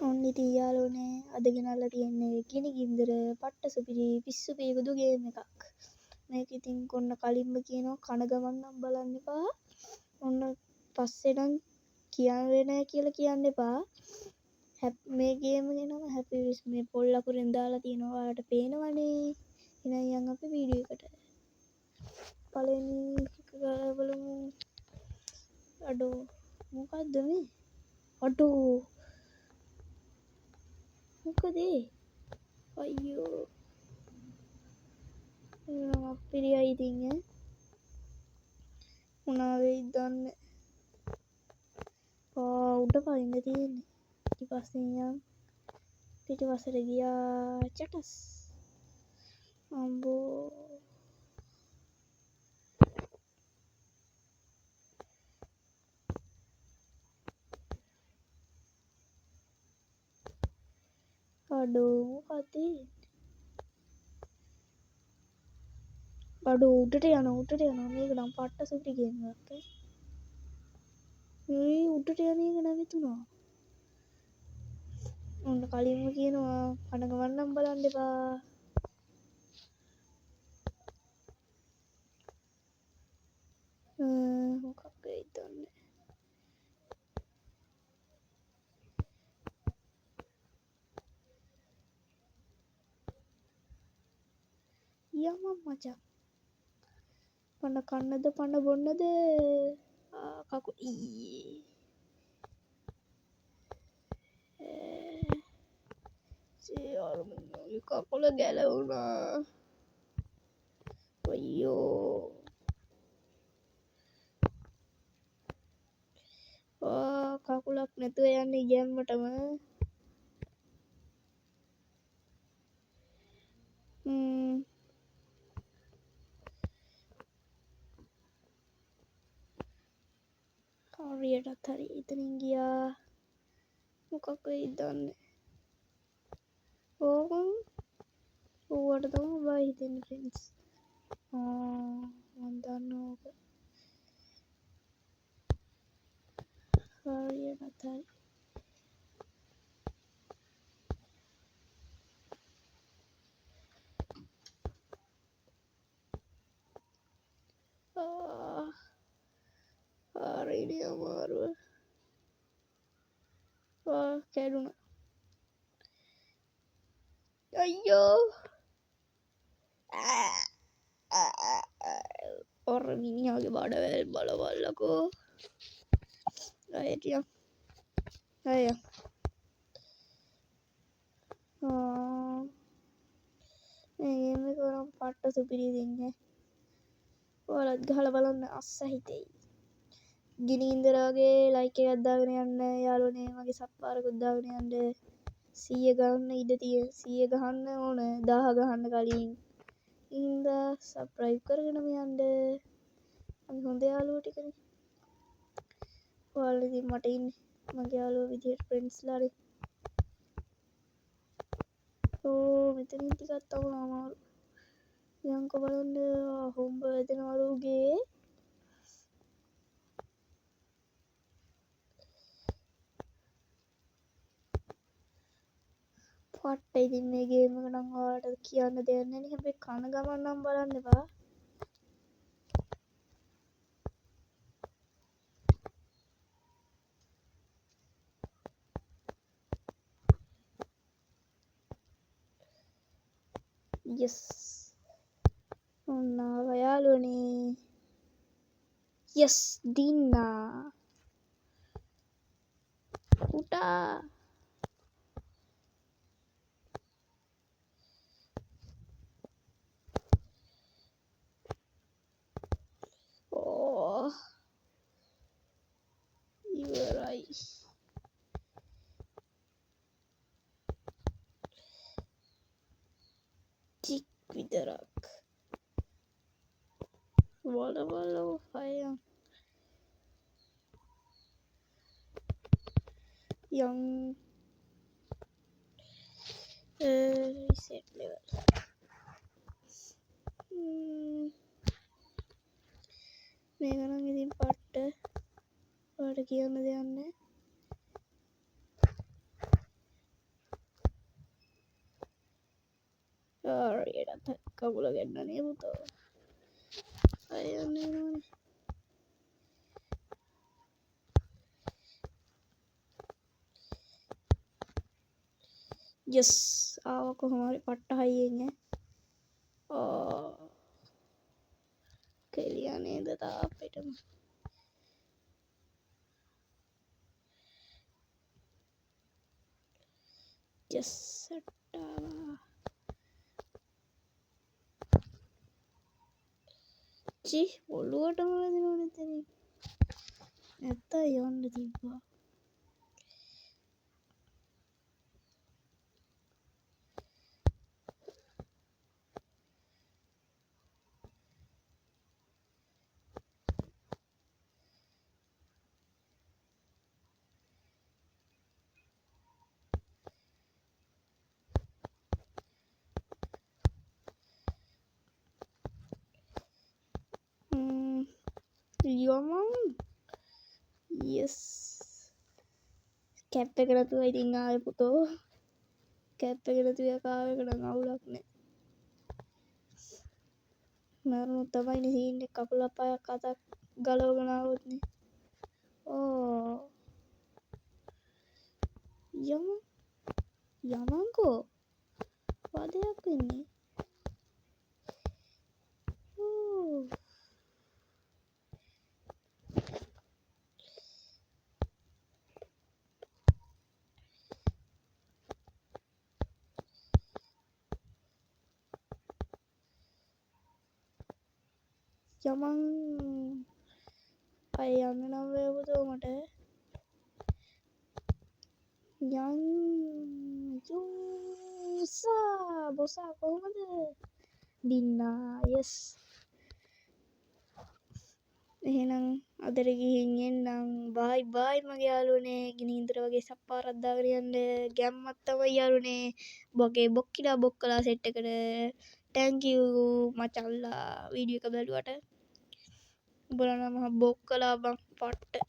ඔන්න ඉතින් යාළුවනේ අද ගෙනල්ලා තියෙන්නේ ගිනි ගින්දර පට්ට සුපිරි පිස්සු පියකුදු ගේම් එකක්. මේක ඉතින් කොන්න කලින්ම කියනවා කන ගමන් නම් බලන්න එපා. ඔන්න පස්සේ නම් කියන්නේ නැහැ කියලා කියන්න එපා. මේ ගේම ගැනම හැපි විස් මේ පොල් අකුරෙන් දාලා තියෙනවා ඔයාලට පේනවනේ. එහෙනම් යන් අපි වීඩියෝ එකට. පළවෙනි එක බලමු. අඩෝ මොකද්ද මේ? අඩෝ මොකද අයියෝ එහෙනම් අපිරියයි ඉතින් මොනවා වෙයිද දන්නේ. උඩ පයින්න තියෙන්නේ. ඊට පස්සේ යන් පිටිපස්සට ගියා චටස්. අම්බෝ අඩෝ මොකද අඩෝ උඩට යනවා මේක නම් පට්ට සුපිරි ගේම් එකක් මේ උඩට යන එක නැවතුණා. ඔන්න කලින්ම කියනවා කන ගමන් නම් බලන්න එපා. මොකක් වෙයිද දන්නේ. යම මචං පන්න කන්නද පන්න බොන්නද කකු සියල්ලම කකුල ගැලවුණා. අයියෝ කකුලක් නැතුව යන්නේ ගැම්මටම. හරියටත් හරි එතනින් ගියා. මොකක් වෙයිද දන්නේ. ඕවට තමයි බය හිතෙන්නේ ෆ්‍රෙන්ඩ්ස්. මන් දන්නවා ඕක. හරියටත් හරි. හරියටම අමාරුව. කැඩුණා. අයියෝ ඔර මිනිහාගේ බඩවැල් බලවල්ලකෝ. අයියෝ අයියෝ මේ ගේම් එක නම් පට්ට සුපිරි දෙන්නේ. ඔයාලත් ගහලා බලන්න අස්සහිතෙයි. ගිනි ඉන්දරාගේ ලයික් එකක් දාගෙන යන්න යාළුවනේ. මගේ සබ්ස්ක්‍රයිබ් දාගෙන යන්න. 100 ගන්න ඉඩ තියෙන 100 ගහන්න ඕන 1000 ගහන්න කලින්. ඉතින් සබ්ස්ක්‍රයිබ් කරගෙනම යන්න. අපි හොඳ යාළුවෝ ටිකනේ. ඔයාලා ඉතින් මට ඉන්නේ මගේ යාළුවෝ විදියට ෆ්‍රෙන්ඩ්ස්ලානේ. මෙතනින් ටිකක් තව අමාරු. යන්කෝ බලන්න හොම්බ වැදෙනවලු උගේ. පට්ට ඉතින් මේ ගේම් එක නම් ඔයාලට කියන්න දෙයක් නැහැ නේ. හැබැයි කන ගමන් නම් බලන්න එපා. yes ඔන්න ආවා යාළුවනේ. yes දින්නා උටා. ඉවරයි. චික් විතරක් වලවලෝ අයන් යම් reset level. මේක නම් ඉතින් පට්ට ඔයාලට කියන්න දෙයක් නැහැ. හරියටත් කකුල ගැන්නනේ පුතෝ. අයන්නේ නෝනේ. යස් ආව කොහොම හරි පට්ට හයියෙන් කෙලියා නේද තාපෙටම. යස් සට්ටා. චි ඔළුවටම වැදිනවනේ එතනින්. නැත්තම් යන්න තිබ්බා. යමන් යස් කැප් එක නැතුව ඉතින් ආවේ පුතෝ. කැප් එක නැතුව කාව එක නම් අවුලක් නෑ. මරුණොත් තමයි සීන් එක කකුල පයක් අතක් ගලවගෙන ආවොත් නේ. යමන්කෝ වදයක් වෙන්නේ. යමන් අය යන්න නම් වේවුතෝ මට යන් ජූසා බොසා කොහොමද දින්නා යස් එහෙනම් අදට ගිහින් එන්නම් බයි බයි මගේ යාළුවනේ ගිනින්දර වගේ සප්පාරක් දාගෙන යන්න ගැම්මක් තමයි යාළුවනේ බොගේ බොක්කිලා බොක්කලා සෙට් එකට thank you මචල්ලා වීඩියෝ එක බලුවට උඹලා නම් බොක්කලා බං පට්ට